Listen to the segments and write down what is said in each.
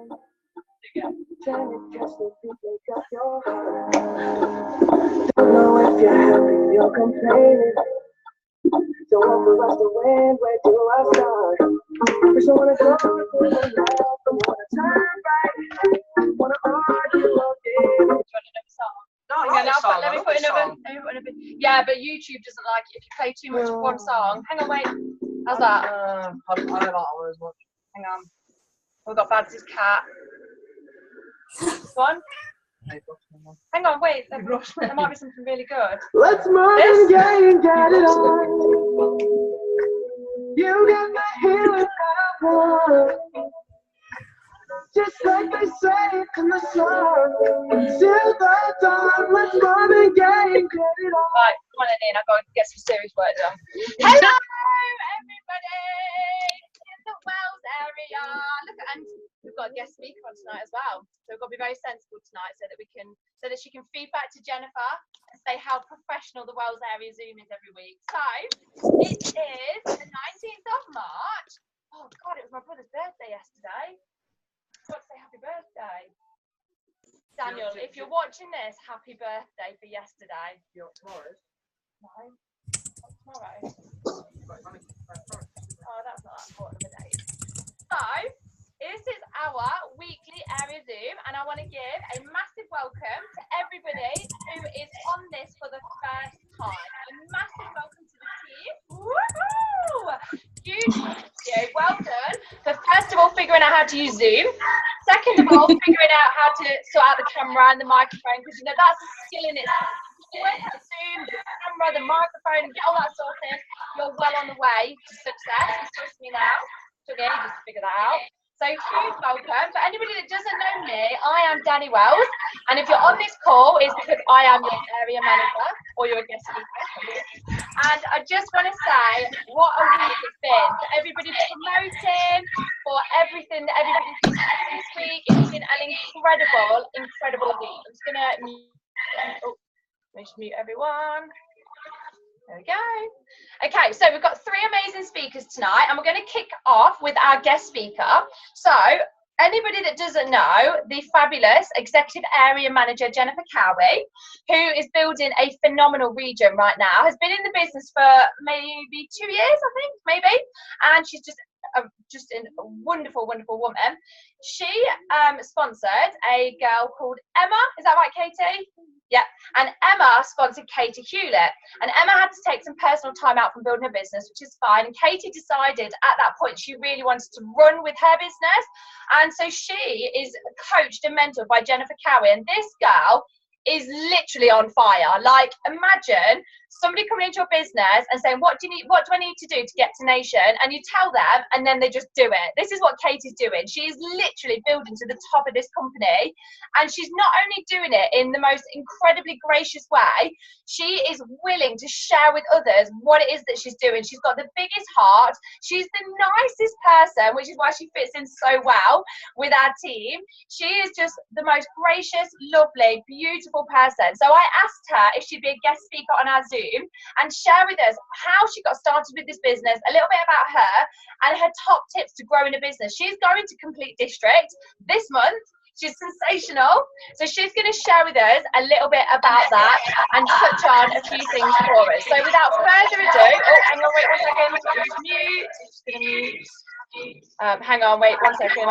know if you're happy, you're complaining. So what for us to win, where do I start? First I wanna go to the left, I wanna turn right, wanna argue all day. Do you want another song? No, let me put another. Yeah, but YouTube doesn't like it if you play too much of one song. Hang on, wait. How's that? I don't like that one as much. Hang on. We've got Babs's cat. Go on. Hang on, wait. There might be something really good. Let's move and get it on. You got my Hewlett power. Just like they say in the song. Till the dawn, let's move and get it on. Right, come on in, I've got to get some serious work done. Hello, everybody! In the Wells area. Look at, and we've got a guest speaker on tonight as well. So we've got to be very sensible tonight so that she can feed back to Jennifer and say how professional the Wells area Zoom is every week. So it is the 19th of March. Oh God, it was my brother's birthday yesterday. I want to say happy birthday. Daniel, if you're watching this, happy birthday for yesterday. You're tomorrow? No. Not tomorrow. Oh, that's not that important of a date. So, this is our weekly area Zoom, and I want to give a massive welcome to everybody who is on this for the first time. A massive welcome to the team. Woohoo! Huge thank you. Well done for first of all figuring out how to use Zoom. Second of all, figuring out how to sort out the camera and the microphone, because you know that's a skill in itself. The Zoom, the camera, the microphone, and get all that sorted. You're well on the way to success. Trust me now. Took ages to figure that out. So huge welcome. For anybody that doesn't know me, I am Danny Wells, and if you're on this call, it's because I am your area manager or you're a guest speaker. And I just want to say what a week it's been. For everybody promoting, for everything that everybody's been doing this week. It's been an incredible week. I'm just gonna mute everyone. There we go. Okay, so we've got 3 amazing speakers tonight, and we're going to kick off with our guest speaker. So, anybody that doesn't know, the fabulous Executive Area Manager Jennifer Cowie, who is building a phenomenal region right now, has been in the business for maybe 2 years, I think, maybe, and she's just a wonderful woman. She sponsored a girl called Emma. Is that right, Katie? Yeah. And Emma sponsored Katie Hewlett. And Emma had to take some personal time out from building her business, which is fine. And Katie decided at that point she really wanted to run with her business. And so she is coached and mentored by Jennifer Cowie. And this girl is literally on fire. Like, imagine somebody coming into your business and saying, what do I need to do to get to nation? And you tell them, and then they just do it. This is what Katie's doing. She is literally building to the top of this company, and she's not only doing it in the most incredibly gracious way, she is willing to share with others what it is that she's doing. She's got the biggest heart. She's the nicest person, which is why she fits in so well with our team. She is just the most gracious, lovely, beautiful person. So I asked her if she'd be a guest speaker on our Zoom and share with us how she got started with this business, a little bit about her and her top tips to growing a business. She's going to complete district this month. She's sensational. So she's going to share with us a little bit about that and touch on a few things for us. So without further ado, hang on, wait 1 second. Just mute. Just gonna mute. Hang on, wait 1 second.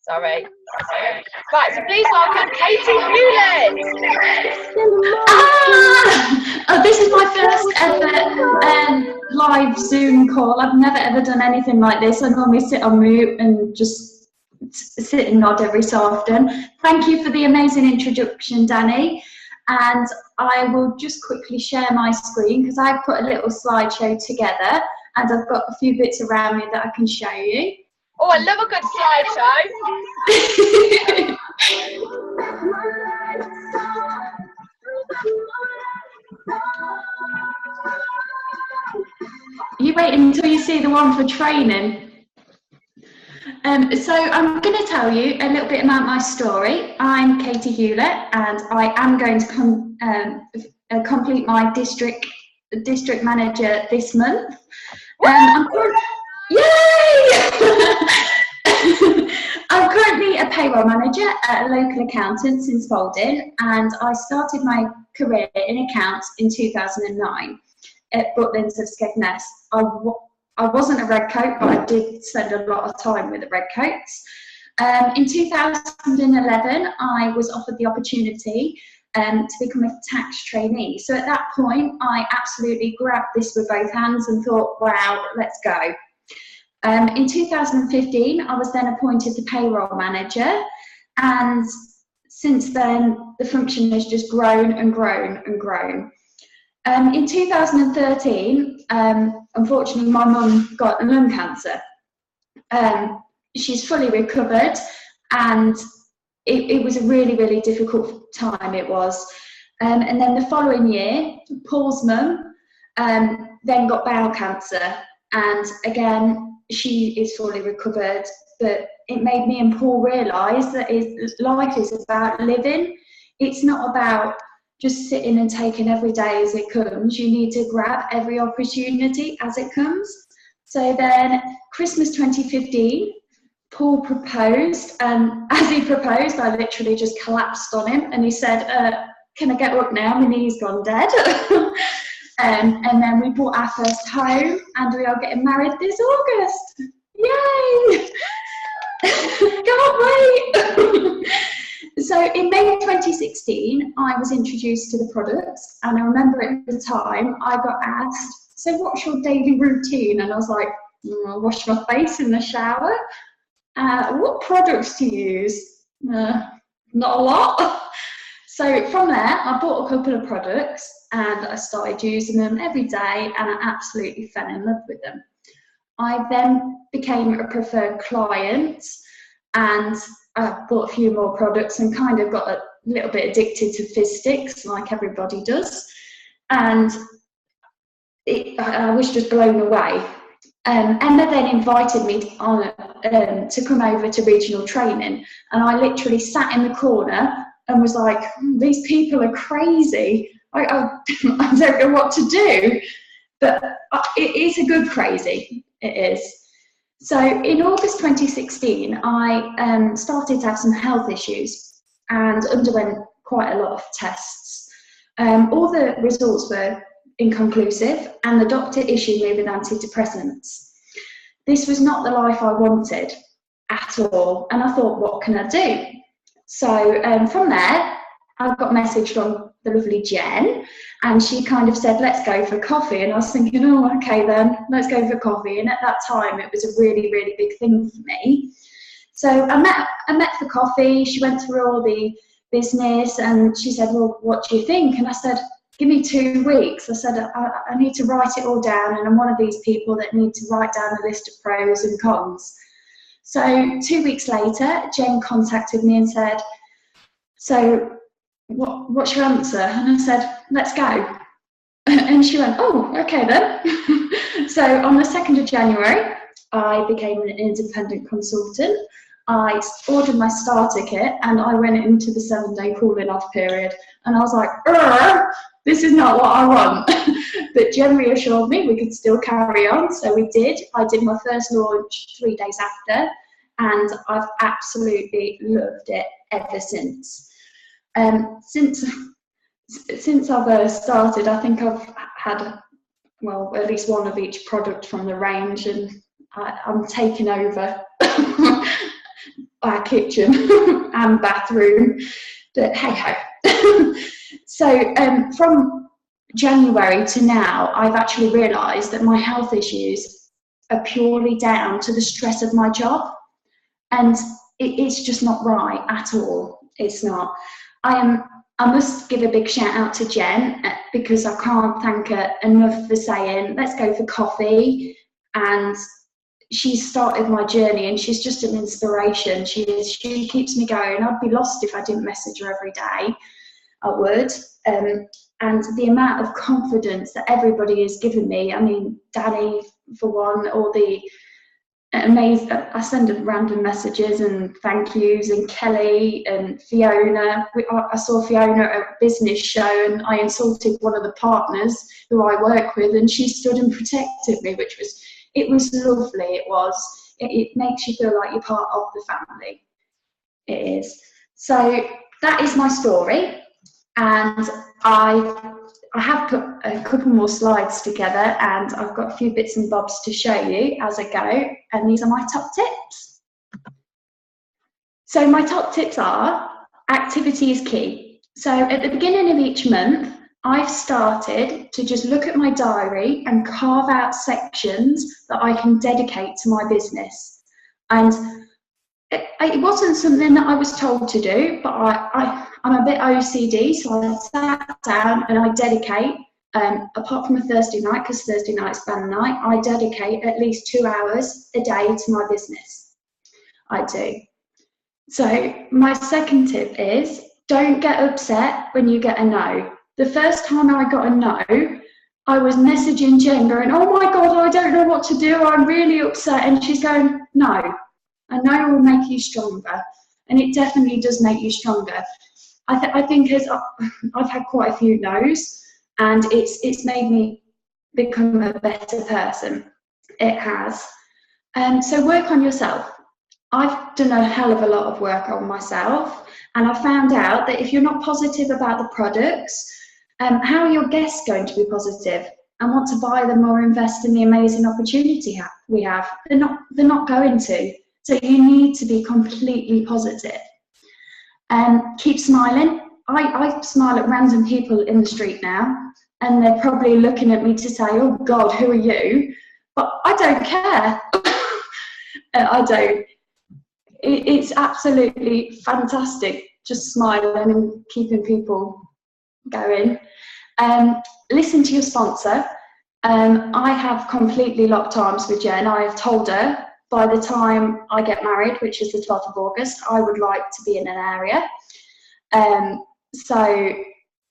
Sorry. Right, so please welcome Katie Hewlett. Oh, this is my first ever live Zoom call. I've never ever done anything like this. I normally sit on mute and just sit and nod every so often. Thank you for the amazing introduction, Danny. And I will just quickly share my screen because I've put a little slideshow together and I've got a few bits around me that I can show you. Oh, I love a good slideshow. You wait until you see the one for training. So I'm going to tell you a little bit about my story. I'm Katie Hewlett and I am going to complete my district manager this month. Yay! payroll manager at a local accountant's in Spalding, and I started my career in accounts in 2009 at Butlins of Skegness. I wasn't a redcoat, but I did spend a lot of time with the redcoats. In 2011, I was offered the opportunity to become a tax trainee. So at that point, I absolutely grabbed this with both hands and thought, wow, let's go. In 2015, I was then appointed the payroll manager, and since then, the function has just grown and grown and grown. In 2013, unfortunately, my mum got lung cancer. She's fully recovered, and it was a really, really difficult time, it was. And then the following year, Paul's mum then got bowel cancer, and again, she is fully recovered, but it made me and Paul realise that life is about living. It's not about just sitting and taking every day as it comes. You need to grab every opportunity as it comes. So then, Christmas 2015, Paul proposed, and as he proposed, I literally just collapsed on him, and he said, can I get up now? My knee's gone dead. And then we bought our first home, and we are getting married this August. Yay! Can't wait! So in May 2016, I was introduced to the products, and I remember at the time I got asked, so what's your daily routine? And I was like, I wash my face in the shower. What products do you use? Not a lot. So from there, I bought a couple of products, and I started using them every day, and I absolutely fell in love with them. I then became a preferred client, and I bought a few more products and kind of got a little bit addicted to fizz sticks, like everybody does. And I was just blown away. Emma then invited me to come over to regional training, and I literally sat in the corner and was like, these people are crazy. I don't know what to do, but it is a good crazy, it is. So in August 2016, I started to have some health issues and underwent quite a lot of tests. All the results were inconclusive, and the doctor issued me with antidepressants. This was not the life I wanted at all, and I thought, what can I do? So from there, I got a message from the lovely Jen, and she kind of said, let's go for coffee. And I was thinking, oh, okay then, let's go for coffee. And at that time, it was a really, really big thing for me. So I met for coffee. She went through all the business, and she said, well, what do you think? And I said, give me 2 weeks. I said, I need to write it all down, and I'm one of these people that need to write down a list of pros and cons. So 2 weeks later, Jen contacted me and said, so what's your answer? And I said, let's go. And she went, oh, okay then. So on the 2nd of January, I became an independent consultant. I ordered my starter kit, and I went into the 7-day cooling off period. And I was like, this is not what I want. But Jen reassured me we could still carry on. So we did. I did my first launch 3 days after, and I've absolutely loved it ever since. Since I've started, I think I've had, well, at least one of each product from the range, and I'm taking over our kitchen and bathroom, but hey ho. So from January to now, I've actually realised that my health issues are purely down to the stress of my job, and it's just not right at all. It's not. I must give a big shout out to Jen, because I can't thank her enough for saying, let's go for coffee. And she started my journey, and she's just an inspiration. She keeps me going. I'd be lost if I didn't message her every day. I would. And the amount of confidence that everybody has given me, I mean, Danny for one, or the amazing, I send her random messages and thank yous, and Kelly and Fiona. I saw Fiona at a business show, and I insulted one of the partners who I work with, and she stood and protected me, it was lovely. It makes you feel like you're part of the family. It is. So that is my story, and I have put a couple more slides together, and I've got a few bits and bobs to show you as I go, and these are my top tips. So my top tips are, activity is key. So at the beginning of each month, I've started to just look at my diary and carve out sections that I can dedicate to my business. And it wasn't something that I was told to do, but I'm a bit OCD, so I sat down and I dedicate, apart from a Thursday night, because Thursday night's band night, I dedicate at least 2 hours a day to my business. I do. So my second tip is, don't get upset when you get a no. The first time I got a no, I was messaging Jen going, oh my God, I don't know what to do, I'm really upset. And she's going, no, a no will make you stronger. And it definitely does make you stronger. I think as I've had quite a few no's, and it's made me become a better person. It has. So work on yourself. I've done a hell of a lot of work on myself, and I found out that if you're not positive about the products, how are your guests going to be positive and want to buy them or invest in the amazing opportunity we have? They're not going to. So you need to be completely positive. Keep smiling. I smile at random people in the street now, and they're probably looking at me to say, oh God, who are you? But I don't care. I don't. It's absolutely fantastic, just smiling and keeping people going. Listen to your sponsor. I have completely locked arms with Jen. I have told her by the time I get married, which is the 12th of August, I would like to be in an area. So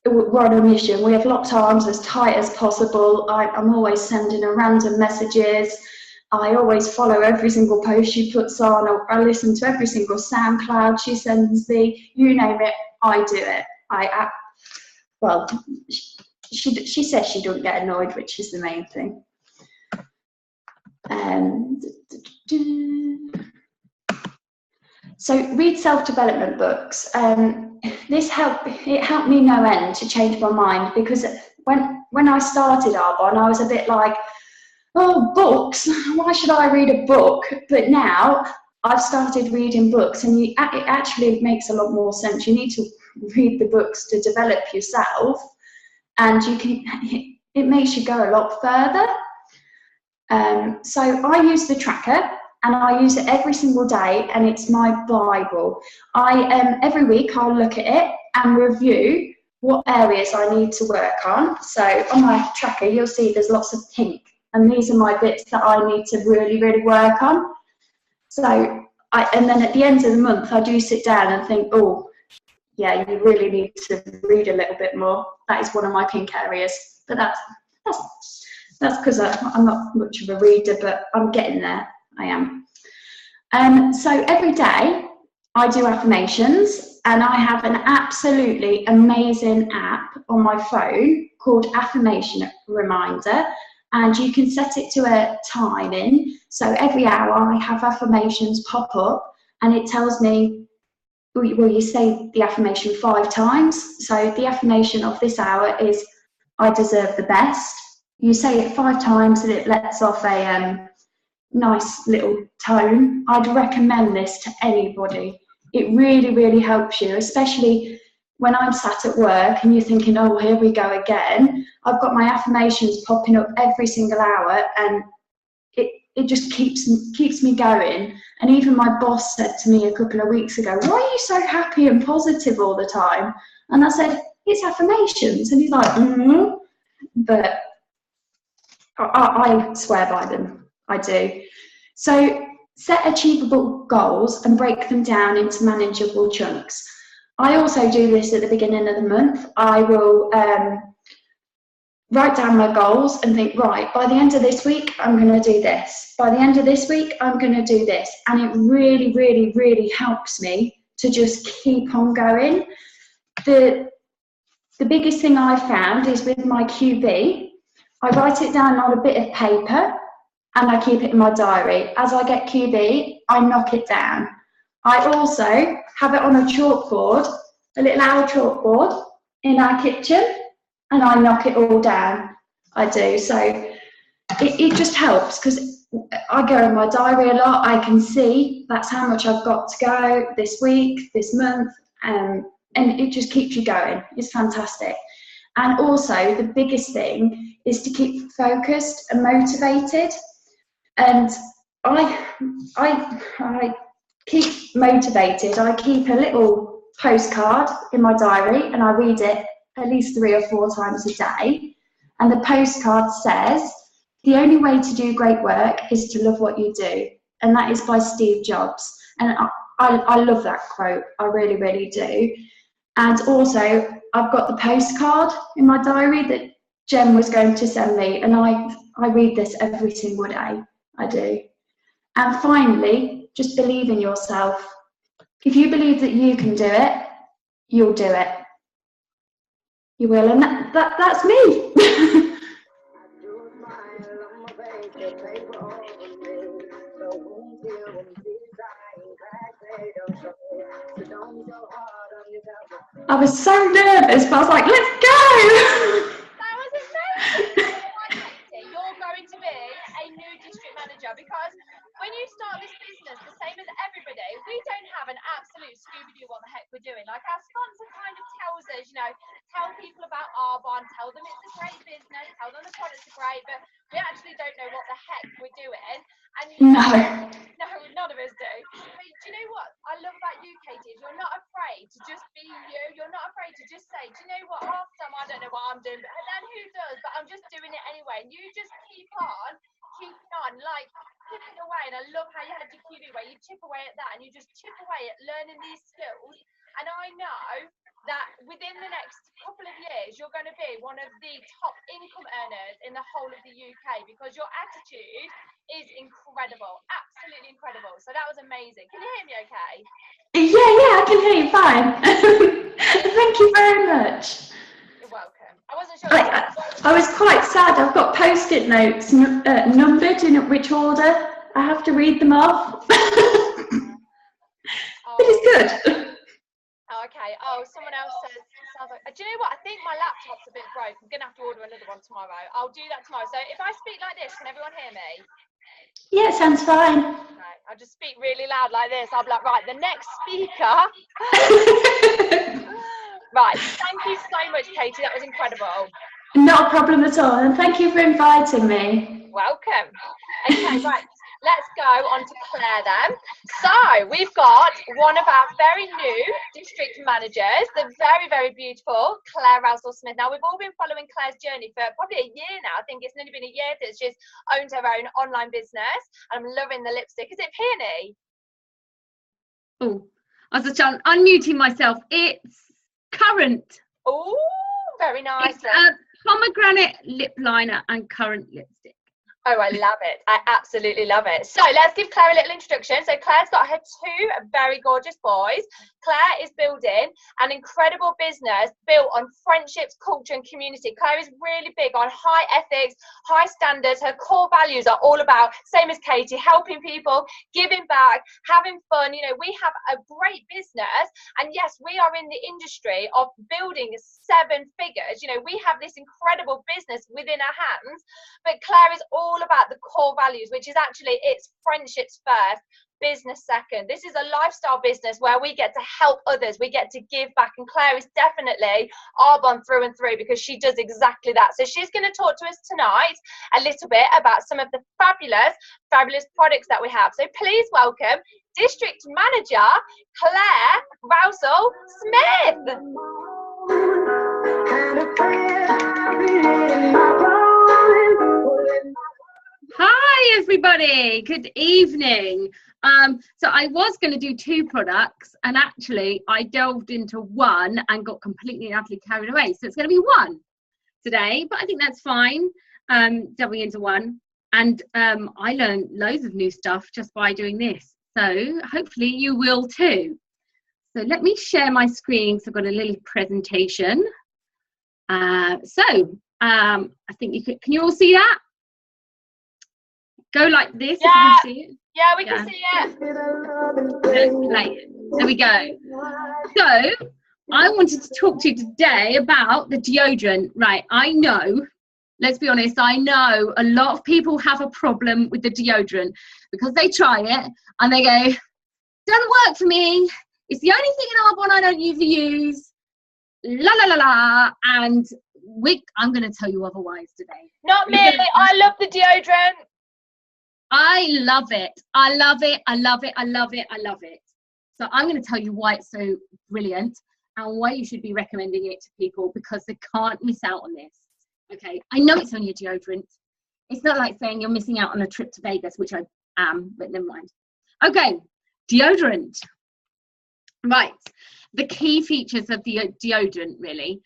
we're on a mission. We have locked arms as tight as possible. I'm always sending her random messages. I always follow every single post she puts on, or I listen to every single SoundCloud she sends me. You name it, I do it. Well, she says she don't get annoyed, which is the main thing. So read self-development books. It helped me no end to change my mind, because when I started Arbonne, I was a bit like, oh, books, why should I read a book? But now I've started reading books, and it actually makes a lot more sense. You need to read the books to develop yourself, and it makes you go a lot further. So I use the tracker, and I use it every single day, and it's my Bible. Every week I'll look at it and review what areas I need to work on. So on my tracker, you'll see there's lots of pink, and these are my bits that I need to really, really work on. So and then at the end of the month, I do sit down and think, oh, yeah, you really need to read a little bit more. That is one of my pink areas. But that's because I'm not much of a reader, but I'm getting there. I am. So every day I do affirmations, and I have an absolutely amazing app on my phone called Affirmation Reminder, and you can set it to a timing. So every hour I have affirmations pop up, and it tells me, well, you say the affirmation 5 times. So the affirmation of this hour is, I deserve the best. You say it 5 times and it lets off a nice little tone. I'd recommend this to anybody. It really, really helps you, especially when I'm sat at work and you're thinking, oh, here we go again. I've got my affirmations popping up every single hour, and it just keeps me going. And even my boss said to me a couple of weeks ago, why are you so happy and positive all the time? And I said, it's affirmations. And he's like, But I swear by them. I do. So set achievable goals and break them down into manageable chunks. I also do this at the beginning of the month. I will write down my goals and think, right, by the end of this week, I'm going to do this. By the end of this week, I'm going to do this. And it really, really, really helps me to just keep on going. The biggest thing I found is with my QB, I write it down on a bit of paper and I keep it in my diary. As I get QB, I knock it down. I also have it on a chalkboard, a little owl chalkboard in our kitchen, and I knock it all down. I do. So it just helps because I go in my diary a lot. I can see that's how much I've got to go this week, this month, and it just keeps you going. It's fantastic. And also the biggest thing is to keep focused and motivated. And I keep motivated. I keep a little postcard in my diary and I read it at least 3 or 4 times a day. And the postcard says, the only way to do great work is to love what you do. And that is by Steve Jobs. And I love that quote. I really, really do. And also, I've got the postcard in my diary that Jem was going to send me. And I read this every single day. I do. And finally, just believe in yourself. If you believe that you can do it, you'll do it. You will, and that's me. I was so nervous, but I was like, let's go! That was amazing. You're going to be a new district manager because when you start this business, the same as everybody, we don't have an absolute Scooby-Doo what the heck we're doing. Like our sponsor kind of tells us, tell people about Arbonne, tell them it's a great business, tell them the products are great, but we actually don't know what the heck we're doing. And No, none of us do. But do you know what I love about you, Katie? You're not afraid to just be you. You're not afraid to just say, do you know what? Half the time I don't know what I'm doing, but then who does? But I'm just doing it anyway. And you just keep on, like chipping away. And I love how you had your QB where you chip away at that and you just chip away at learning these skills. And I know that within the next couple of years, you're going to be one of the top income earners in the whole of the UK because your attitude is incredible, absolutely incredible. So that was amazing. Can you hear me okay? Yeah, I can hear you fine. Thank you very much. You're welcome. I wasn't sure. I was quite sad. I've got post-it notes numbered in which order. I have to read them off. But it's good. Okay. Oh, someone else says, sounds like, do you know what? I think my laptop's a bit broke. I'm going to have to order another one tomorrow. I'll do that tomorrow. So if I speak like this, can everyone hear me? Yeah, sounds fine. Right. I'll just speak really loud like this. I'll be like, right, the next speaker. Right. Thank you so much, Katie. That was incredible. Not a problem at all. And thank you for inviting me. Welcome. Okay, right. Let's go on to Claire then. So we've got one of our very new district managers, the very, very beautiful Claire Rousel-Smith. Now, we've all been following Claire's journey for probably a year now. I think it's nearly been a year that she's owned her own online business. I'm loving the lipstick. Is it peony? Oh, I was just unmuting myself. It's Currant. Oh, very nice. It's a pomegranate lip liner and Currant lipstick. Oh, I love it. I absolutely love it. So let's give Claire a little introduction. So Claire's got her 2 very gorgeous boys. Claire is building an incredible business built on friendships, culture and community. Claire is really big on high ethics, high standards. Her core values are all about, same as Katie, helping people, giving back, having fun. We have a great business. And yes, we are in the industry of building 7 figures. We have this incredible business within our hands. But Claire is all about the core values, which is actually it's friendships first, business second. This is a lifestyle business where we get to help others, we get to give back, and Claire is definitely Arbonne through and through because she does exactly that. So she's going to talk to us tonight a little bit about some of the fabulous products that we have. So please welcome District Manager Claire Rousel-Smith. Hi everybody, good evening. So I was going to do 2 products and actually I delved into one and got completely and utterly carried away. So it's going to be 1 today, but I think that's fine, delving into 1. And I learned loads of new stuff just by doing this. So hopefully you will too. So let me share my screen. So I've got a little presentation. I think you can you all see that? Go like this, yeah. if you can see it. Yeah, we Yeah. can see it. Let's play it. There we go. So I wanted to talk to you today about the deodorant. Right, I know, let's be honest, I know a lot of people have a problem with the deodorant because they try it and they go, doesn't work for me. It's the only thing in Arbonne I don't usually use. La la la la. And I'm going to tell you otherwise today. Not me. I love the deodorant. I love it. I love it. I love it. I love it. I love it. So I'm going to tell you why it's so brilliant and why you should be recommending it to people, because they can't miss out on this. Okay, I know it's only a deodorant. It's not like saying you're missing out on a trip to Vegas, which I am, but never mind. Okay, deodorant. Right, the key features of the deodorant, really.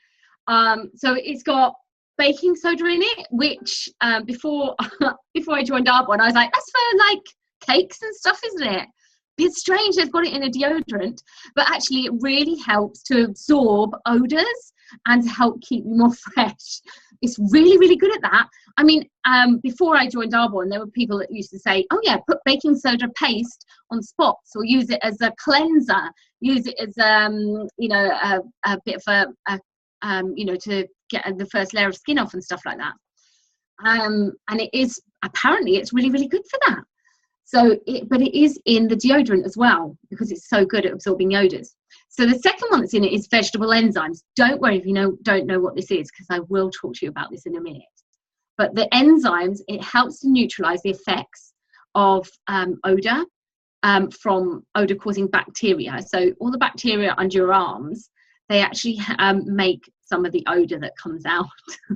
So it's got baking soda in it, which before I joined Arbonne, I was like, that's for like cakes and stuff, isn't it? It's strange they've got it in a deodorant, but actually it really helps to absorb odours and to help keep you more fresh. It's really, really good at that. I mean, before I joined Arbonne, there were people that used to say, oh yeah, put baking soda paste on spots, or use it as a cleanser, use it as a bit of to get the first layer of skin off and stuff like that. And it is, apparently it's really, really good for that. But it is in the deodorant as well, because it's so good at absorbing odours. So the second one that's in it is vegetable enzymes. Don't worry if you don't know what this is, because I will talk to you about this in a minute. But the enzymes, it helps to neutralise the effects of odour from odour-causing bacteria. So all the bacteria under your arms, they actually make some of the odour that comes out.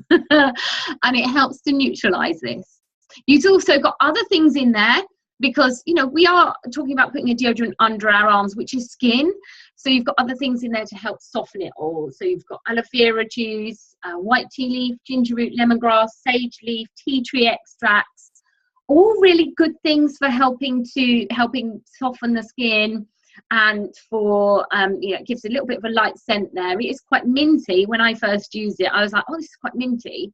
And it helps to neutralise this. You've also got other things in there, because we are talking about putting a deodorant under our arms, which is skin. So you've got other things in there to help soften it all. So you've got aloe vera juice, white tea leaf, ginger root, lemongrass, sage leaf, tea tree extracts, all really good things for helping soften the skin, and for it gives a little bit of a light scent there. It is quite minty. When I first used it, I was like, oh, this is quite minty.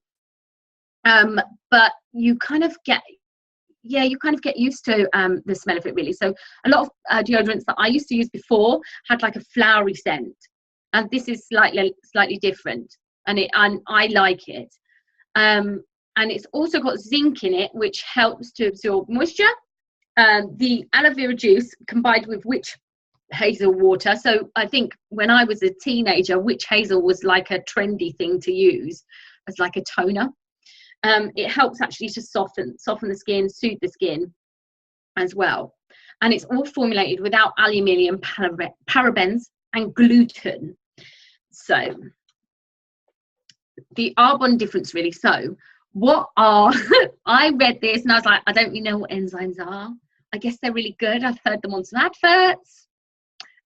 But you kind of get used to the smell of it, really. So a lot of deodorants that I used to use before had like a flowery scent, and this is slightly different, and I like it. And it's also got zinc in it, which helps to absorb moisture. The aloe vera juice combined with witch hazel water. So I think when I was a teenager, witch hazel was like a trendy thing to use as like a toner. It helps actually to soften the skin, soothe the skin as well. And it's all formulated without aluminium, parabens and gluten. So the Arbonne difference, really. So I read this and I was like, I don't really know what enzymes are. I guess they're really good. I've heard them on some adverts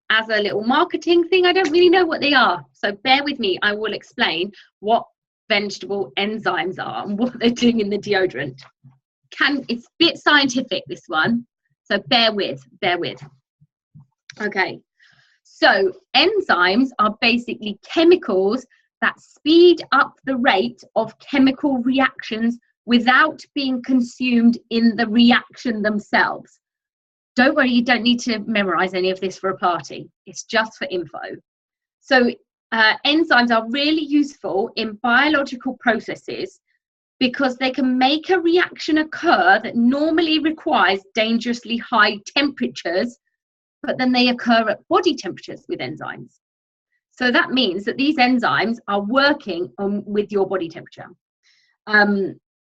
as a little marketing thing. I don't really know what they are. So bear with me. I will explain what vegetable enzymes are and what they're doing in the deodorant. It's a bit scientific, this one, so bear with. Okay, so enzymes are basically chemicals that speed up the rate of chemical reactions without being consumed in the reaction themselves. Don't worry, you don't need to memorize any of this for a party. It's just for info. So enzymes are really useful in biological processes because they can make a reaction occur that normally requires dangerously high temperatures, but then they occur at body temperatures with enzymes. So that means that these enzymes are working with your body temperature.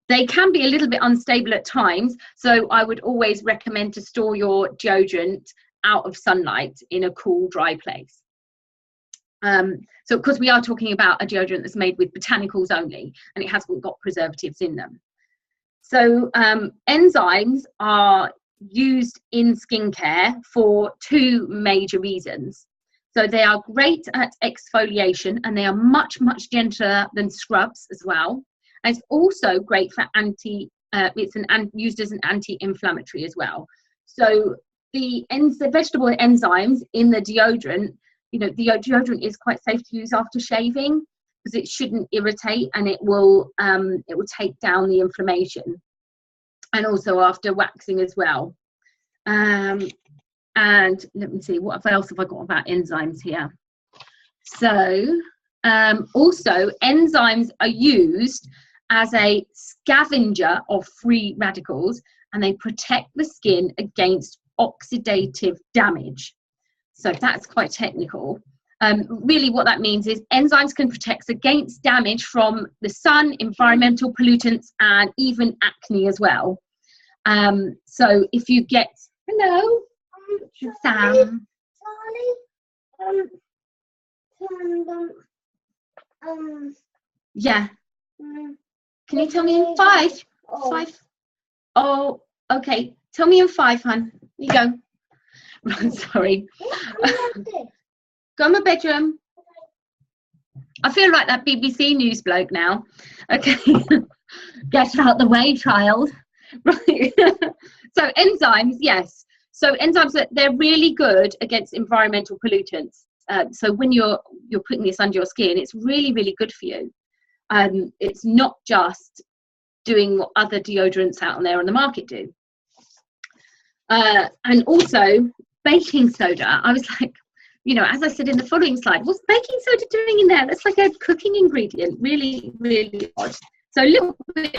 They can be a little bit unstable at times, so I would always recommend to store your deodorant out of sunlight in a cool, dry place. So because we are talking about a deodorant that's made with botanicals only, and it hasn't got preservatives in them. So enzymes are used in skincare for two major reasons. So they are great at exfoliation, and they are much, much gentler than scrubs as well. And it's also great for used as an anti-inflammatory as well. So the vegetable enzymes in the deodorant, the deodorant is quite safe to use after shaving because it shouldn't irritate, and it will take down the inflammation, and also after waxing as well. And let me see, what else have I got about enzymes here? So also enzymes are used as a scavenger of free radicals, and they protect the skin against oxidative damage. So that's quite technical. Really what that means is enzymes can protect against damage from the sun, environmental pollutants, and even acne as well. So if you get, hello, Sam. Yeah. Can you tell me in 5? 5. Oh, okay. Tell me in 5, hon. You go. Sorry. Go in my bedroom. I feel like that BBC News bloke now. Okay. Get out the way, child. Right. So enzymes, yes. So enzymes, they're really good against environmental pollutants. So when you're putting this under your skin, it's really, really good for you. It's not just doing what other deodorants out there on the market do. And also baking soda. I was like, you know, as I said in the following slide, what's baking soda doing in there? That's like a cooking ingredient. Really, really odd. So a little bit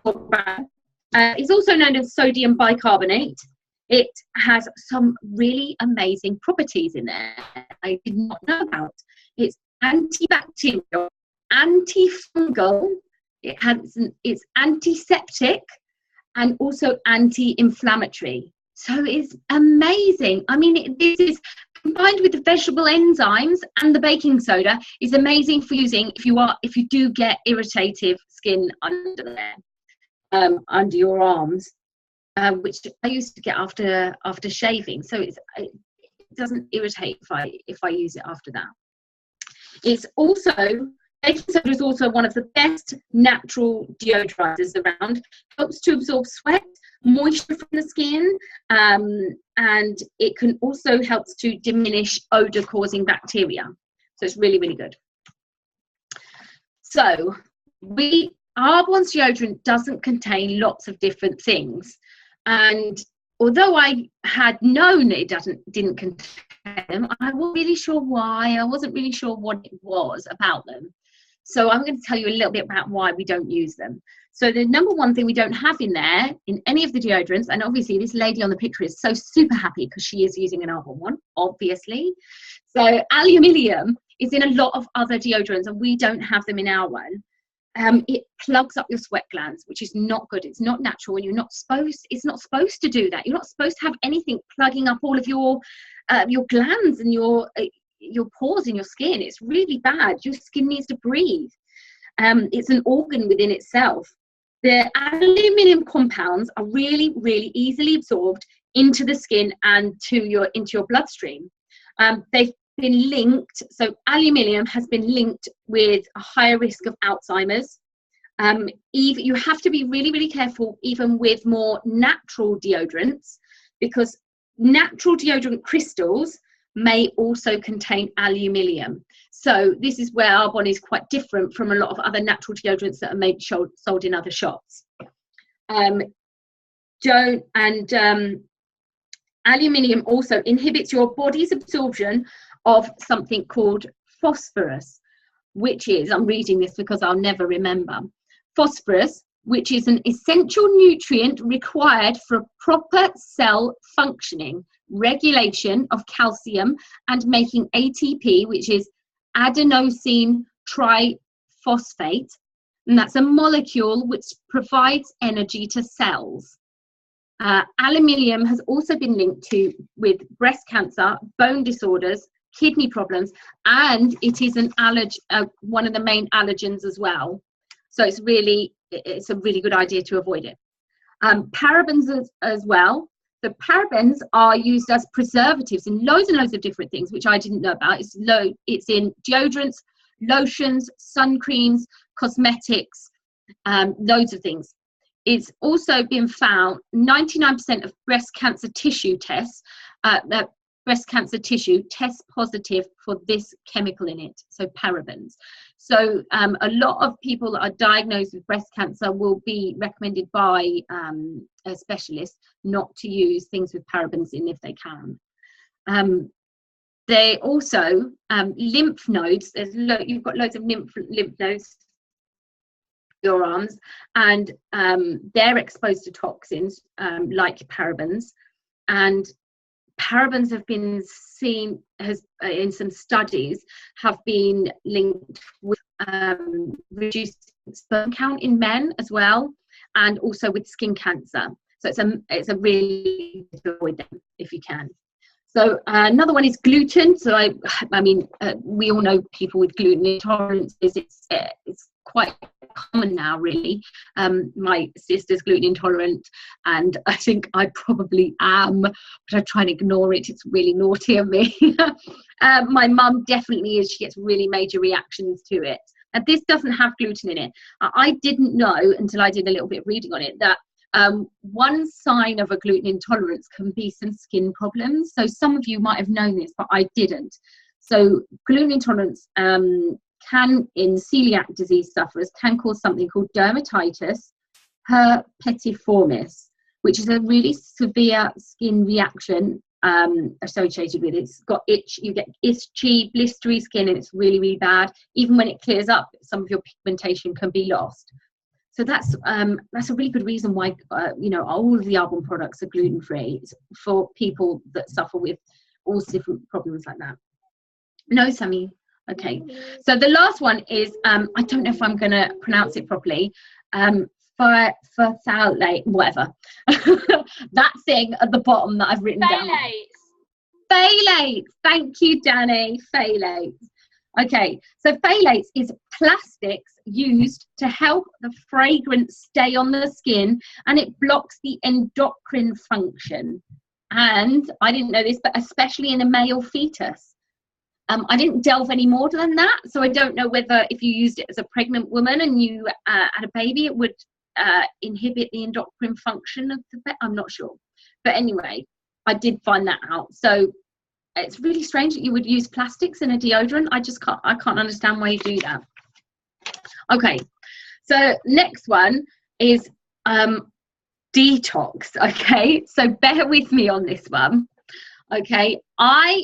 of that. It's also known as sodium bicarbonate. It has some really amazing properties in there I did not know about. It's antibacterial, antifungal, it's antiseptic, and also anti-inflammatory. So it's amazing. I mean, this is combined with the vegetable enzymes and the baking soda is amazing for using if you do get irritative skin under there, under your arms, which I used to get after shaving. So it doesn't irritate if I use it after that. It's also, baking soda is also one of the best natural deodorizers around. Helps to absorb sweat, moisture from the skin, and it can also helps to diminish odor causing bacteria. So it's really, really good. So Arbonne's deodorant doesn't contain lots of different things, and although I had known it didn't contain them, I wasn't really sure why. I wasn't really sure what it was about them. So I'm going to tell you a little bit about why we don't use them. So the number one thing we don't have in there, in any of the deodorants, and obviously this lady on the picture is so super happy because she is using an Arbonne one, obviously. So aluminium is in a lot of other deodorants, and we don't have them in our one. It plugs up your sweat glands, which is not good. It's not natural, and it's not supposed to do that. You're not supposed to have anything plugging up all of your glands and your pores in your skin. It's really bad. Your skin needs to breathe. It's an organ within itself. The aluminium compounds are really, really easily absorbed into the skin and into your bloodstream. They've been linked, so aluminium has been linked with a higher risk of Alzheimer's. You have to be really, really careful even with more natural deodorants, because natural deodorant crystals may also contain aluminium. So this is where Arbonne is quite different from a lot of other natural deodorants that are maybe sold in other shops. Aluminium also inhibits your body's absorption of something called phosphorus, which is, I'm reading this because I'll never remember, phosphorus, which is an essential nutrient required for proper cell functioning, regulation of calcium, and making ATP, which is adenosine triphosphate, and that's a molecule which provides energy to cells. Aluminium has also been linked with breast cancer, bone disorders, kidney problems, and it is one of the main allergens as well. So it's a really good idea to avoid it. Parabens as well. The parabens are used as preservatives in loads and loads of different things, which I didn't know about. It's in deodorants, lotions, sun creams, cosmetics, loads of things. It's also been found 99% of breast cancer tissue tests, breast cancer tissue test positive for this chemical in it, so parabens. So a lot of people that are diagnosed with breast cancer will be recommended by a specialist not to use things with parabens in if they can. They also, lymph nodes, you've got loads of lymph nodes in your arms, and they're exposed to toxins like parabens. And parabens have been seen in some studies have been linked with reduced sperm count in men as well, and also with skin cancer. So it's a really good to avoid them if you can. So another one is gluten. So I mean, we all know people with gluten intolerances. It's quite common now, really. My sister's gluten intolerant, and I think I probably am, but I try and ignore it. It's really naughty of me. My mum definitely is. She gets really major reactions to it. And this doesn't have gluten in it. I didn't know until I did a little bit of reading on it that one sign of a gluten intolerance can be some skin problems. So some of you might have known this, but I didn't. So gluten intolerance can, in celiac disease sufferers, can cause something called dermatitis herpetiformis, which is a really severe skin reaction associated with it. It's got itch, you get itchy, blistery skin, and it's really, really bad. Even when it clears up, some of your pigmentation can be lost. So that's a really good reason why all of the Arbonne products are gluten-free. It's for people that suffer with all different problems like that. No, Sammy. Okay. So the last one is I don't know if I'm going to pronounce it properly. Phthalate, whatever. That thing at the bottom that I've written down. Phthalates. Thank you, Danny. Phthalates. Okay, so phthalates is plastics used to help the fragrance stay on the skin, and it blocks the endocrine function. And I didn't know this, but especially in a male fetus. I didn't delve any more than that, so I don't know whether if you used it as a pregnant woman and you had a baby, it would inhibit the endocrine function of the I'm not sure. But anyway, I did find that out. So it's really strange that you would use plastics in a deodorant. I can't understand why you do that. Okay, so next one is detox. Okay, so bear with me on this one. Okay,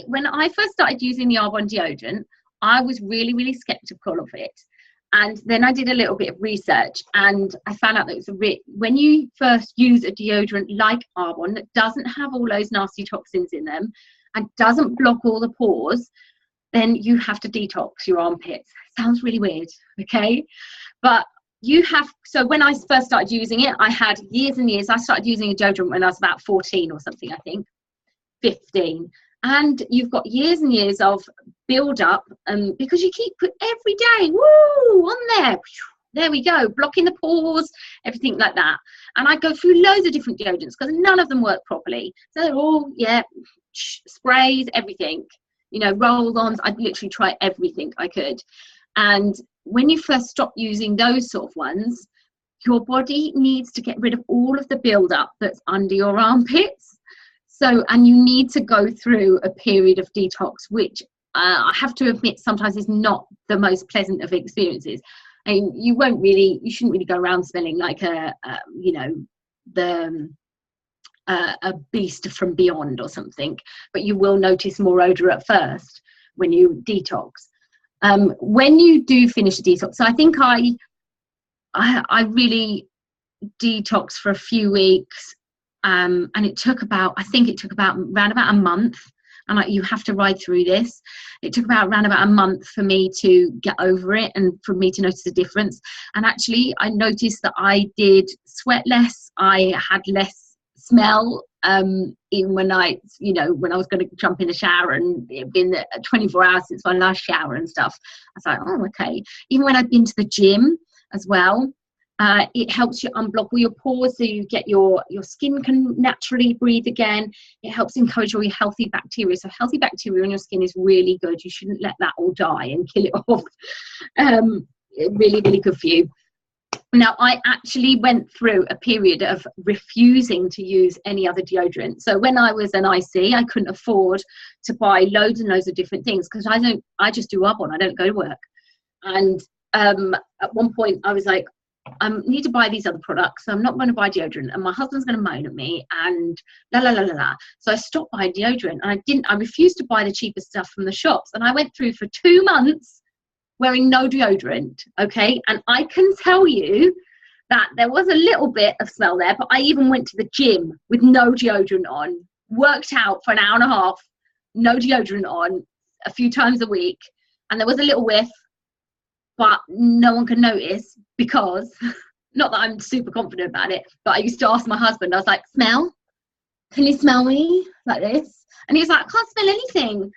when I first started using the Arbonne deodorant, I was really, really skeptical of it. And then I did a little bit of research, and I found out that when you first use a deodorant like Arbonne that doesn't have all those nasty toxins in them and doesn't block all the pores, then you have to detox your armpits. Sounds really weird, okay? But so when I first started using it, I had years and years. I started using a deodorant when I was about 14 or something, I think, 15. And you've got years and years of build up because you keep every day, woo, on there we go, blocking the pores, everything like that. And I go through loads of different deodorants because none of them work properly. So they're all, sprays, everything, roll-ons. I'd literally try everything I could. And when you first stop using those sort of ones, your body needs to get rid of all of the build up that's under your armpits. So, and you need to go through a period of detox, which I have to admit sometimes is not the most pleasant of experiences. And you shouldn't really go around smelling like a beast from beyond or something, but you will notice more odor at first when you detox. When you do finish a detox, so I think I really detoxed for a few weeks. And it took about around about a month. And you have to ride through this. It took around about a month for me to get over it and for me to notice a difference. And actually, I noticed that I did sweat less. I had less smell. Even when I was going to jump in the shower, and it'd been 24 hours since my last shower and stuff. I was like, oh, okay. Even when I'd been to the gym as well. It helps you unblock all your pores so you get your skin can naturally breathe again. It helps encourage all your healthy bacteria. So healthy bacteria on your skin is really good. You shouldn't let that all die and kill it off. Really, really good for you. Now, I actually went through a period of refusing to use any other deodorant. So when I was an IC, I couldn't afford to buy loads and loads of different things because I just do Arbonne. I don't go to work. And at one point I was like, I need to buy these other products, so I'm not going to buy deodorant, and my husband's going to moan at me, and la la la la la. So I stopped buying deodorant, and I refused to buy the cheaper stuff from the shops, and I went through for 2 months wearing no deodorant, okay? And I can tell you that there was a little bit of smell there, but I even went to the gym with no deodorant on, worked out for an hour and a half, no deodorant on, a few times a week, and there was a little whiff, but no one could notice because, not that I'm super confident about it, but I used to ask my husband, I was like, smell? Can you smell me? Like this? And he was like, I can't smell anything.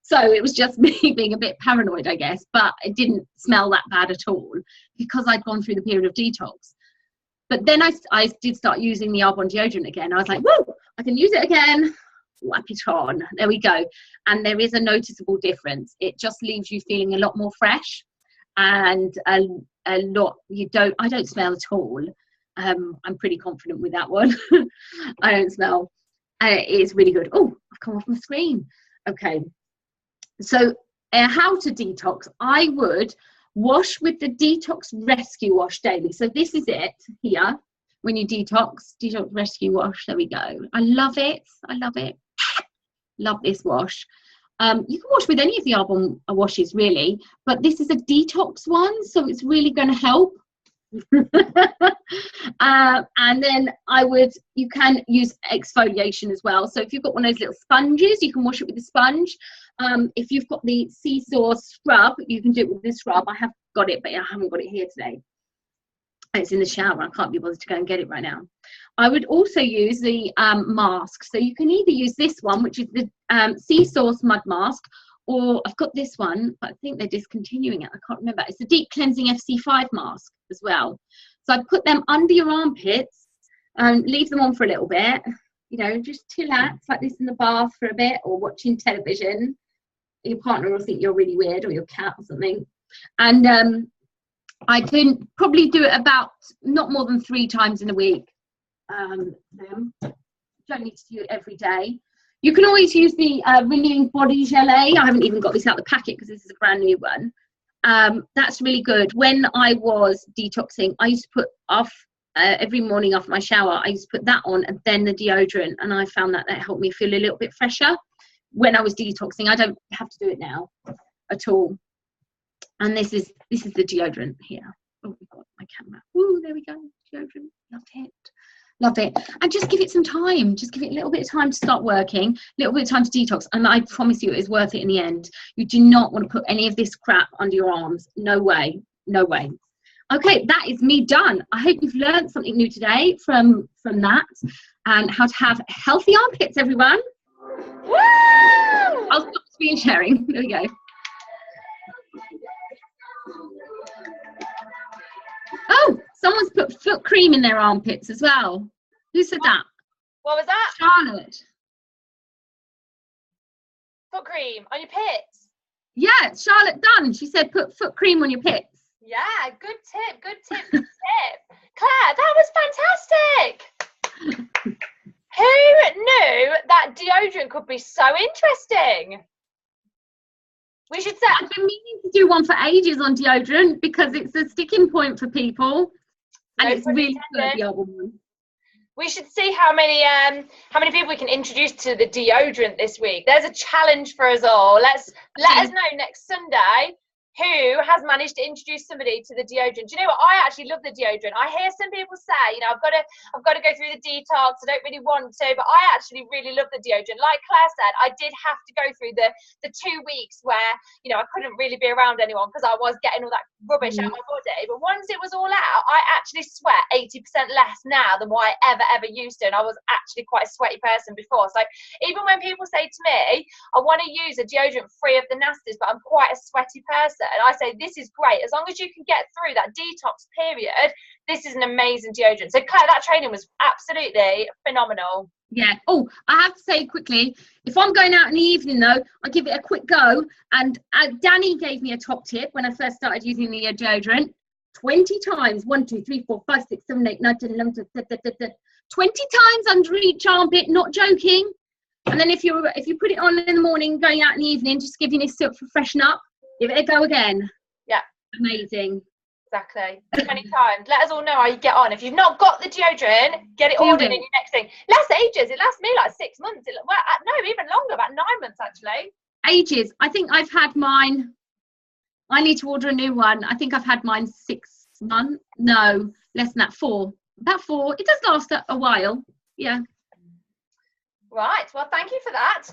So it was just me being a bit paranoid, I guess, but it didn't smell that bad at all because I'd gone through the period of detox. But then I did start using the Arbonne deodorant again. I was like, whoa, I can use it again. Whack it on. There we go. And there is a noticeable difference. It just leaves you feeling a lot more fresh and a lot, I don't smell at all. I'm pretty confident with that one. I don't smell. It is really good. Oh, I've come off my screen. Okay. So how to detox, I would wash with the Detox Rescue Wash daily. So this is it here when you detox Rescue Wash. There we go. I love it. I love it. Love this wash. You can wash with any of the Arbonne washes really, but this is a detox one, so it's really going to help. And then you can use exfoliation as well. So if you've got one of those little sponges, you can wash it with a sponge. If you've got the seesaw scrub, you can do it with this scrub. I have got it, but I haven't got it here today. It's in the shower. I can't be bothered to go and get it right now. I would also use the mask. So you can either use this one, which is the seesaw mud mask, or I've got this one, but I think they're discontinuing it. I can't remember. It's the Deep Cleansing FC5 mask as well. So I'd put them under your armpits and leave them on for a little bit. You know, just chillax like this in the bath for a bit or watching television. Your partner will think you're really weird, or your cat or something. And I can probably do it about not more than 3 times in a week. Don't need to do it every day. You can always use the Renewing Body Gelée. I haven't even got this out of the packet because this is a brand new one. That's really good. When I was detoxing, I used to put off every morning after my shower, I used to put that on and then the deodorant, and I found that helped me feel a little bit fresher when I was detoxing. I don't have to do it now at all. And this is the deodorant here. Oh, we've got my camera. Ooh, there we go. Deodorant. Loved it. Loved it. And just give it some time. Just give it a little bit of time to start working, a little bit of time to detox. And I promise you it is worth it in the end. You do not want to put any of this crap under your arms. No way. No way. Okay, that is me done. I hope you've learned something new today from that, and how to have healthy armpits, everyone. Woo! I'll stop screen sharing. There we go. Oh, someone's put foot cream in their armpits as well. Who said that? What was that? Charlotte. Foot cream on your pits. Yeah, Charlotte Dunn. She said put foot cream on your pits. Yeah, good tip, good tip, good tip. Claire, that was fantastic. Who knew that deodorant could be so interesting? We should say, I've been meaning to do one for ages on deodorant because it's a sticking point for people, and it's really good, the other one. We should see how many people we can introduce to the deodorant this week. There's a challenge for us all. Let us know next Sunday who has managed to introduce somebody to the deodorant. Do you know what? I actually love the deodorant. I hear some people say, you know, I've got to go through the detox. I don't really want to, but I actually really love the deodorant. Like Claire said, I did have to go through the 2 weeks where, you know, I couldn't really be around anyone because I was getting all that rubbish out of my body. But once it was all out, I actually sweat 80% less now than what I ever used to. And I was actually quite a sweaty person before. So even when people say to me, I want to use a deodorant free of the nasties, but I'm quite a sweaty person, and I say, this is great. As long as you can get through that detox period, this is an amazing deodorant. So Claire, that training was absolutely phenomenal. Yeah. Oh, I have to say quickly, if I'm going out in the evening though, I give it a quick go. And Danny gave me a top tip when I first started using the deodorant. 20 times. 1, 2, 3, 4, 5, 6, 7, 8, 9, 10, 11, 20 times under each armpit, not joking. And then if you put it on in the morning, going out in the evening, just giving it a freshen up, give it a go again. Yeah. Amazing. Exactly. 20 times. Let us all know how you get on. If you've not got the deodorant, get it ordered in your next thing. Lasts ages. It lasts me like 6 months. Well, no, even longer, about 9 months actually. Ages. I think I've had mine. I need to order a new one. I think I've had mine 6 months. No, less than that. 4. About 4. It does last a while. Yeah. Right. Well, thank you for that.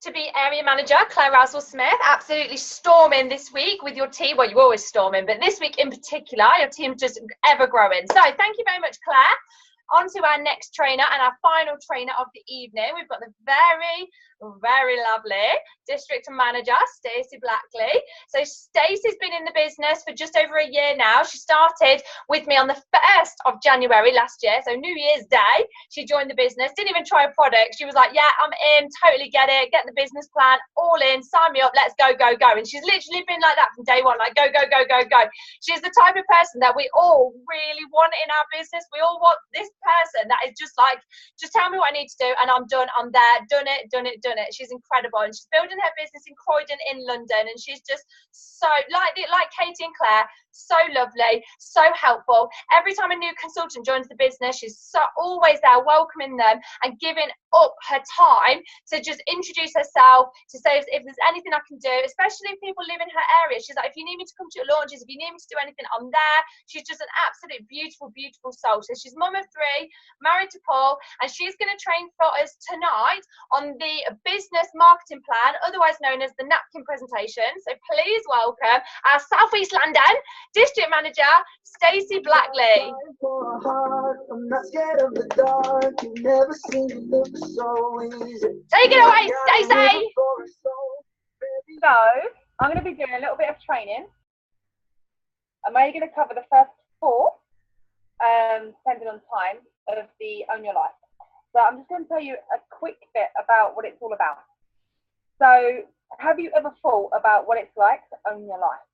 To be area manager, Claire Rousel-Smith, absolutely storming this week with your team. Well, you're always storming, but this week in particular, your team's just ever growing. So thank you very much, Claire. On to our next trainer and our final trainer of the evening. We've got the very, very lovely district manager, Stacey Blackley. So Stacey's been in the business for just over a year now. She started with me on the 1st of January last year, so New Year's Day. She joined the business, didn't even try a product. She was like, yeah, I'm in, totally get it, get the business plan, all in, sign me up, let's go, go, go. And she's literally been like that from day one, like go, go, go, go, go. She's the type of person that we all really want in our business. We all want this person that is just like, just tell me what I need to do and I'm done, I'm there, done it, done it, done it. She's incredible, and she's building her business in Croydon in London, and she's just so like Katie and Claire, so lovely, so helpful. Every time a new consultant joins the business, she's always there welcoming them and giving up her time to just introduce herself, to say if there's anything I can do, especially if people live in her area. She's like, if you need me to come to your launches, if you need me to do anything, I'm there. She's just an absolute beautiful, beautiful soul. So she's mum of 3, married to Paul, and she's going to train for us tonight on the business marketing plan, otherwise known as the napkin presentation. So please welcome our South East London district manager, Stacey Blackley. I'm not scared of the dark. You never seen it look so easy. Take it away, Stacey. So, I'm going to be doing a little bit of training. I'm only going to cover the first 4, depending on time, of the Own Your Life. So I'm just going to tell you a quick bit about what it's all about. So, have you ever thought about what it's like to own your life?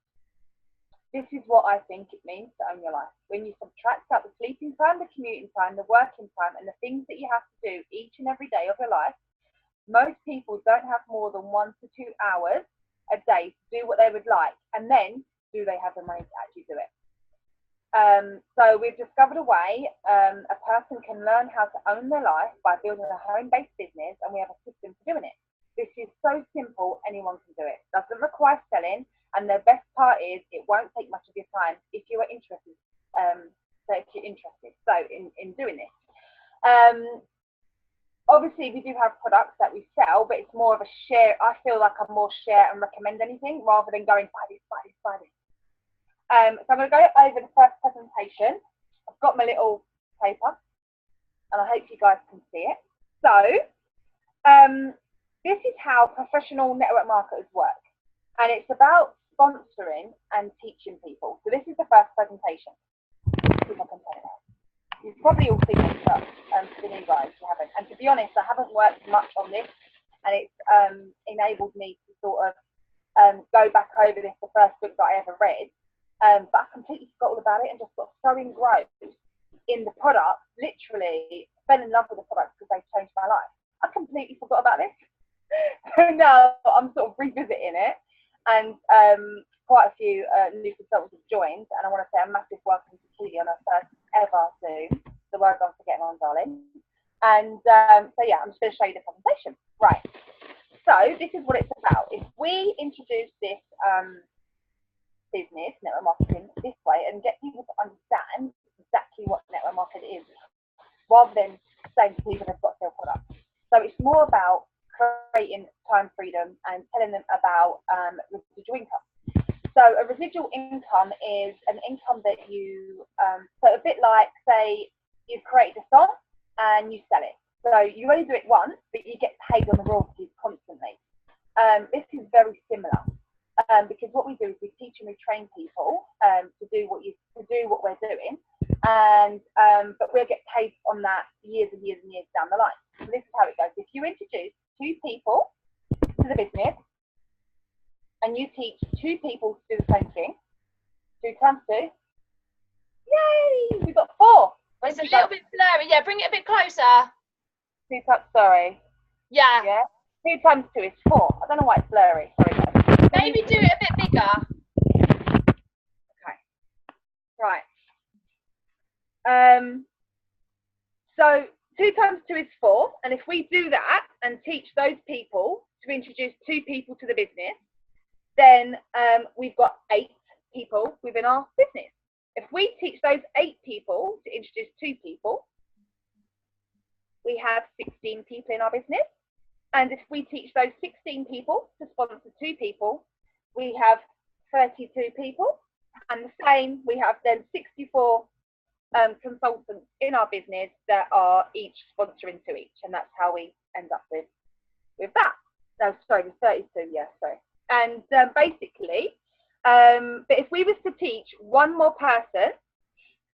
This is what I think it means to own your life. When you subtract out the sleeping time, the commuting time, the working time, and the things that you have to do each and every day of your life, most people don't have more than 1 to 2 hours a day to do what they would like. And then, do they have the money to actually do it? So we've discovered a way a person can learn how to own their life by building a home-based business, and we have a system for doing it. This is so simple, anyone can do it. Doesn't require selling, and the best part is it won't take much of your time if you are interested. So in doing this. Obviously, we do have products that we sell, but it's more of a share. I feel like I'm more share and recommend anything rather than going buy this, buy this, buy this. So I'm going to go over the first presentation. I've got my little paper, and I hope you guys can see it. So this is how professional network marketers work, and it's about sponsoring and teaching people. So this is the first presentation. See if I can turn it out. You've probably all seen this stuff, for the new guys, you haven't. And to be honest, I haven't worked much on this, and it's enabled me to sort of go back over this, the first book that I ever read. But I completely forgot all about it and just got so engrossed in the product, literally fell in love with the product because they changed my life. I completely forgot about this. So now I'm sort of revisiting it, and quite a few new consultants have joined, and I want to say a massive welcome to Keely on her first ever Zoom. So well done for getting on, darling. And so yeah, I'm just going to show you the presentation. Right. So this is what it's about. If we introduce this business, network marketing, this way, and get people to understand exactly what network marketing is, rather than saying to people they've got to sell products. So it's more about creating time freedom and telling them about residual income. So a residual income is an income that you, so a bit like, say, you've created a song and you sell it. So you only do it once, but you get paid on the royalties constantly. This is very similar. Because what we do is we teach and we train people to do what we're doing, and but we'll get paid on that years and years and years down the line. So this is how it goes. If you introduce 2 people to the business and you teach 2 people to do the same thing, 2 times 2 Yay! We got 4. It's a little bit blurry. Yeah, bring it a bit closer. 2 times, sorry. Yeah. Yeah. 2 times 2 is 4. I don't know why it's blurry. Sorry, guys. Maybe do it a bit bigger. Okay. Right. So 2 times 2 is 4, and if we do that and teach those people to introduce 2 people to the business, then we've got 8 people within our business. If we teach those 8 people to introduce 2 people, we have 16 people in our business. And if we teach those 16 people to sponsor 2 people, we have 32 people. And the same, we have then 64 consultants in our business that are each sponsoring 2 each. And that's how we end up with that. No, sorry, with 32, yeah, sorry. And basically, but if we was to teach one more person,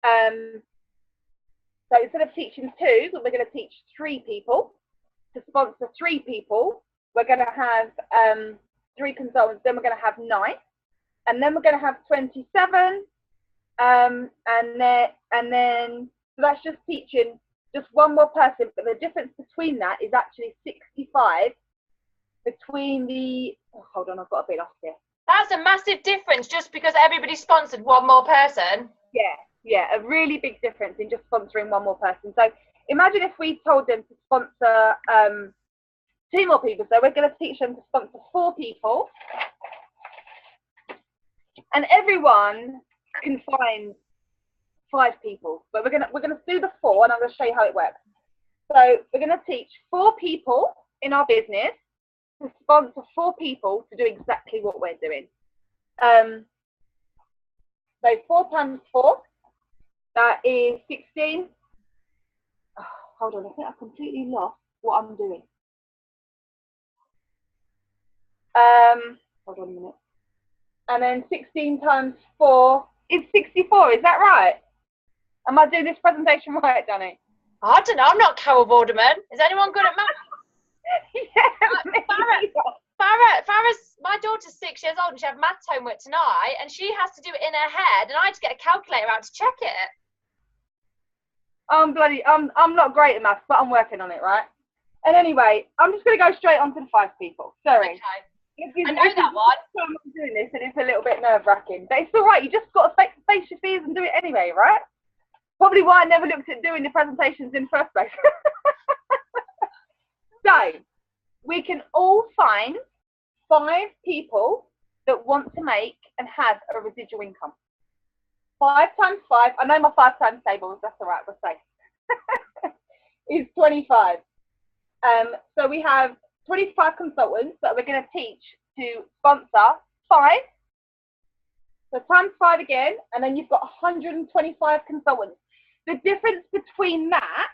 so instead of teaching 2, we're going to teach 3 people. To sponsor 3 people, we're going to have 3 consultants, then we're going to have 9, and then we're going to have 27, and then so that's just teaching just one more person, but the difference between that is actually 65 between the, oh, hold on, I've got a bit off here. That's a massive difference just because everybody sponsored one more person. Yeah, a really big difference in just sponsoring one more person. So imagine if we told them to sponsor 2 more people. So we're going to teach them to sponsor 4 people, and everyone can find 5 people. But we're gonna do the 4, and I'm going to show you how it works. So we're going to teach 4 people in our business to sponsor 4 people to do exactly what we're doing. So 4 times 4, that is 16. Oh, hold on, I think I completely lost what I'm doing. Hold on a minute. And then 16 times 4 is 64, is that right? Am I doing this presentation right, Danny? I don't know, I'm not Carol Vorderman. Is anyone good at math? Farah's, my daughter's 6 years old and she had maths homework tonight and she has to do it in her head and I had to get a calculator out to check it. I'm not great at maths, but I'm working on it, right? And anyway, I'm just going to go straight on to the 5 people. Sorry. Okay. I know that one. I'm doing this and it's a little bit nerve-wracking, but it's all right. You just got to face your fears and do it anyway, right? Probably why I never looked at doing the presentations in the first place. So, we can all find 5 people that want to make and have a residual income. 5 times 5, I know my 5 times tables, that's all right, we'll say, is 25. So we have 25 consultants that we're going to teach to sponsor 5. So times 5 again, and then you've got 125 consultants. The difference between that,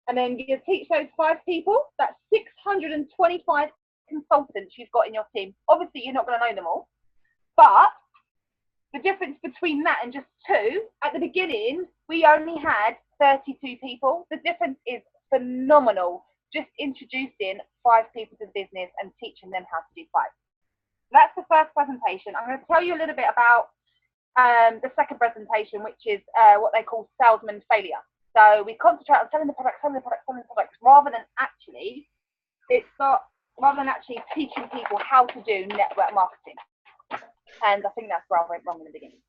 and then you teach those 5 people, that's 625 consultants you've got in your team. Obviously, you're not going to know them all, but the difference between that and just 2, at the beginning, we only had 32 people. The difference is phenomenal, just introducing 5 people to the business and teaching them how to do 5. That's the first presentation. I'm going to tell you a little bit about the second presentation, which is what they call salesman failure. So we concentrate on selling the products, rather than actually teaching people how to do network marketing. And I think that's where I went wrong in the beginning.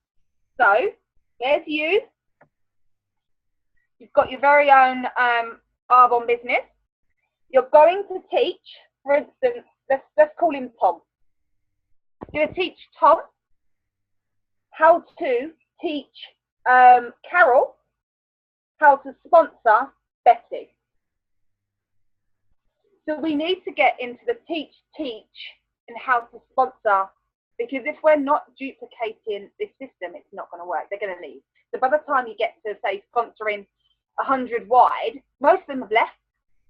So there's you. You've got your very own Arbonne business. You're going to teach, for instance, let's call him Tom. You're going to teach Tom how to teach Carol how to sponsor Betty. So we need to get into the teach, and how to sponsor, because if we're not duplicating this system, it's not going to work. They're going to leave. So by the time you get to, say, sponsoring 100 wide, most of them have left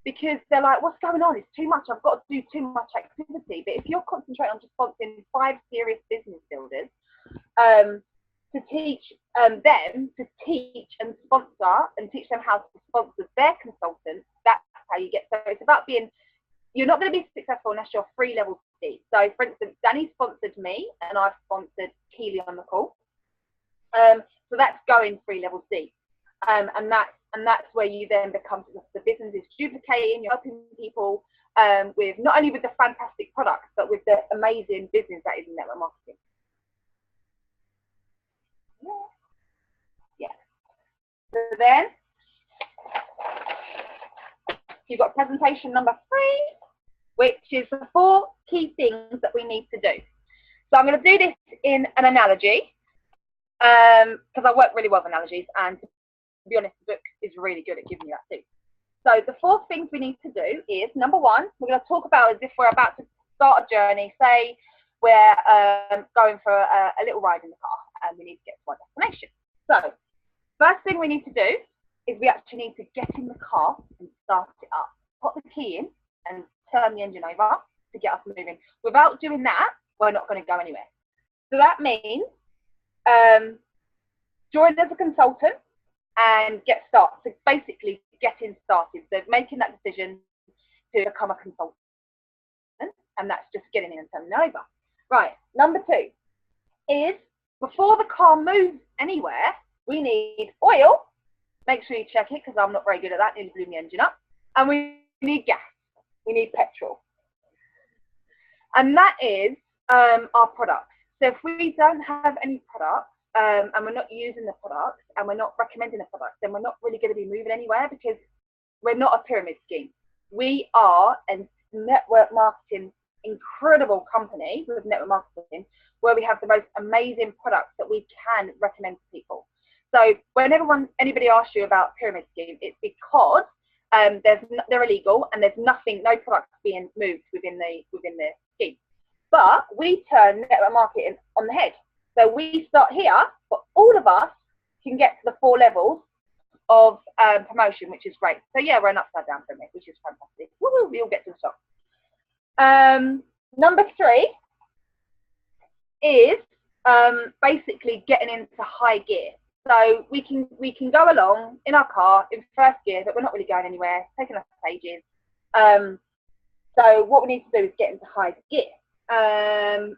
because they're like, what's going on? It's too much. I've got to do too much activity. But if you're concentrating on just sponsoring 5 serious business builders, to teach them to teach and sponsor and teach them how to sponsor their consultants, that's how you get. So it's about being, you're not going to be successful unless you're 3 levels deep. So for instance, Danny sponsored me and I've sponsored Keely on the call. So that's going 3 levels deep, and that's where you then become, the business is duplicating. You're helping people with not only with the fantastic products, but with the amazing business that is in network marketing. Yeah. So then you've got presentation number 3, which is the 4 key things that we need to do. So I'm going to do this in an analogy, because I work really well with analogies, and to be honest, the book is really good at giving you that too. So the 4 things we need to do is, number 1, we're going to talk about as if we're about to start a journey. Say we're going for a little ride in the car and we need to get to our destination. So first thing we need to do is we actually need to get in the car and start it up. Put the key in and turn the engine over to get us moving. Without doing that, we're not going to go anywhere. So that means join as a consultant and get started. So basically getting started. So making that decision to become a consultant, and that's just getting in and turning it over. Right, number 2 is, before the car moves anywhere, we need oil. Make sure you check it, because I'm not very good at that. Nearly blew the engine up. And we need gas. We need petrol. And that is our products. So if we don't have any products, and we're not using the products, and we're not recommending the products, then we're not really going to be moving anywhere, because we're not a pyramid scheme. We are a network marketing incredible company with network marketing, where we have the most amazing products that we can recommend to people. So when anybody asks you about pyramid scheme, it's because they're illegal and there's no products being moved within the scheme. But we turn network marketing on the head. So we start here, but all of us can get to the 4 levels of promotion, which is great. So yeah, we're an upside down pyramid, which is fantastic. Woo-hoo, we all get to the top. Number 3 is basically getting into high gear. So we can go along in our car in first gear, but we're not really going anywhere, taking us ages. So what we need to do is get into high gear,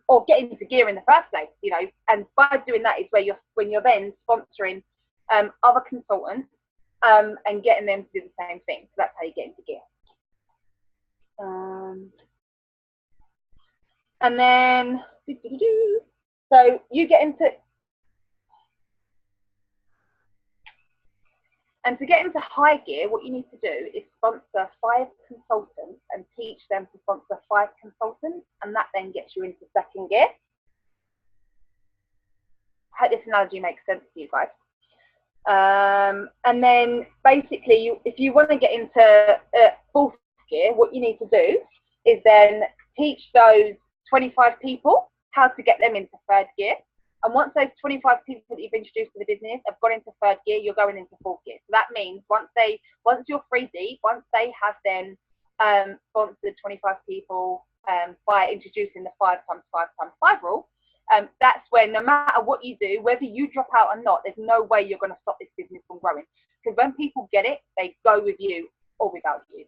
or get into gear in the first place, you know. And by doing that is when you're then sponsoring other consultants and getting them to do the same thing. So that's how you get into gear. And then, so you get into, and to get into high gear, what you need to do is sponsor 5 consultants and teach them to sponsor 5 consultants, and that then gets you into second gear. I hope this analogy makes sense to you guys. And then basically, if you want to get into 4th gear, what you need to do is then teach those 25 people how to get them into 3rd gear. And once those 25 people that you've introduced to the business have got into 3rd gear, you're going into 4th gear. So that means once you're 3 deep, once they have then sponsored 25 people by introducing the 5 times 5 times 5 rule, that's when, no matter what you do, whether you drop out or not, there's no way you're going to stop this business from growing. Because when people get it, they go with you or without you.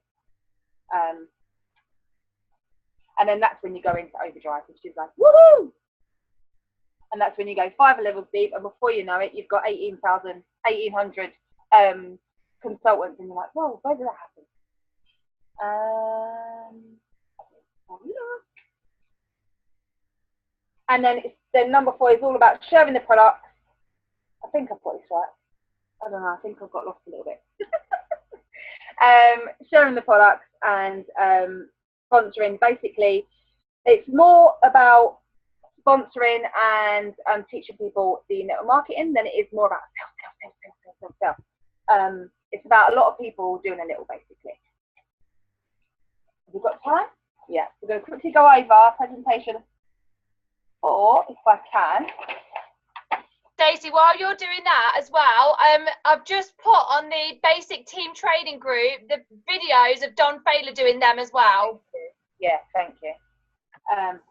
And then that's when you go into overdrive, which is like, woohoo! And that's when you go 5 levels deep, and before you know it, you've got 1,800 consultants, and you're like, whoa, where did that happen? And then number 4 is all about sharing the product. I think I've got this right. I don't know, I think I've got lost a little bit. Sharing the products and sponsoring. Basically, it's more about sponsoring and teaching people the network marketing than it is more about sell. It's about a lot of people doing a little, basically. Have you got time? Yeah, we're going to quickly go over presentation 4, if I can. Daisy, while you're doing that as well, I've just put on the basic team training group the videos of Don Failer doing them as well. Yeah, thank you.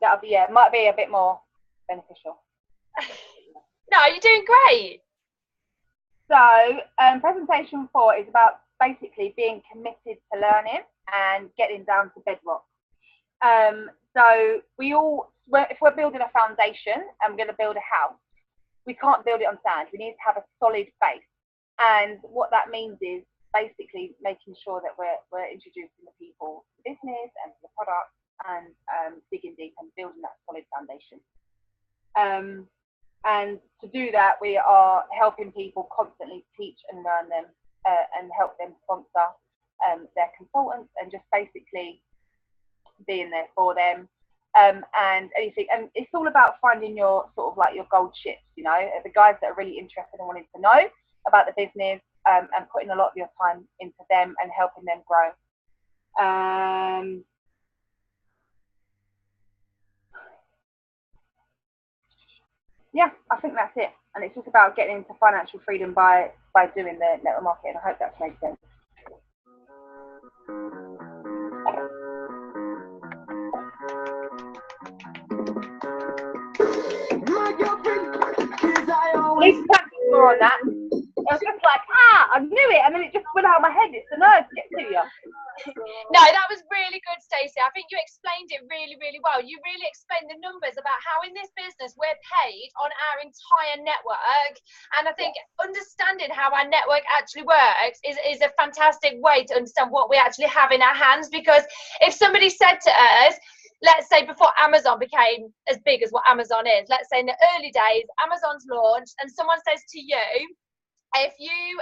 That'll be, yeah, might be a bit more beneficial. No, you're doing great. So presentation 4 is about basically being committed to learning and getting down to bedrock. So if we're building a foundation and we're going to build a house, we can't build it on sand. We need to have a solid base. And what that means is basically making sure that we're introducing the people to the business and to the product, and digging deep and building that solid foundation. And to do that, we are helping people constantly teach and learn them, and help them sponsor their consultants, and just basically being there for them, and anything. And it's all about finding your sort of like your gold ships, you know, the guys that are really interested and wanting to know about the business, and putting a lot of your time into them and helping them grow. Yeah, I think that's it. And it's just about getting into financial freedom by doing the network marketing. I hope that makes sense. Please practice more on that. I was just like, I knew it, and then it just went out of my head. It's the nerves get to you. No, that was really good, Stacey. I think you explained it really, really well. You really explained the numbers about how in this business we're paid on our entire network. And I think understanding how our network actually works is a fantastic way to understand what we actually have in our hands. Because if somebody said to us, let's say before Amazon became as big as what Amazon is, let's say in the early days, Amazon's launched, and someone says to you, if you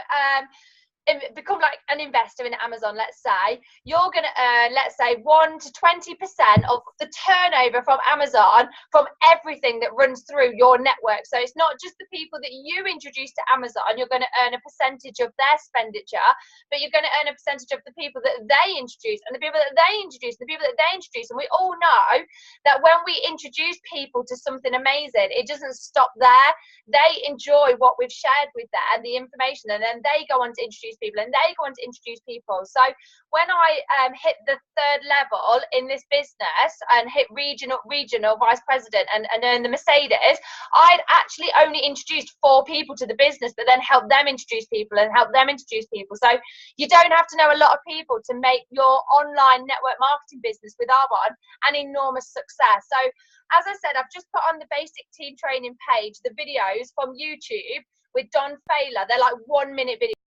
become like an investor in Amazon, let's say, you're going to earn, let's say, 1 to 20% of the turnover from Amazon from everything that runs through your network. So it's not just the people that you introduce to Amazon, you're going to earn a percentage of their expenditure, but you're going to earn a percentage of the people that they introduce, and the people that they introduce, and the people that they introduce. And we all know that when we introduce people to something amazing, it doesn't stop there. They enjoy what we've shared with them, the information, and then they go on to introduce people, and they go on to introduce people. So when I hit the 3rd level in this business and hit regional vice president and earned the Mercedes, I'd actually only introduced 4 people to the business, but then helped them introduce people and help them introduce people. So you don't have to know a lot of people to make your online network marketing business with our one an enormous success. So as I said, I've just put on the basic team training page the videos from YouTube with Don Failer. They're like 1-minute videos.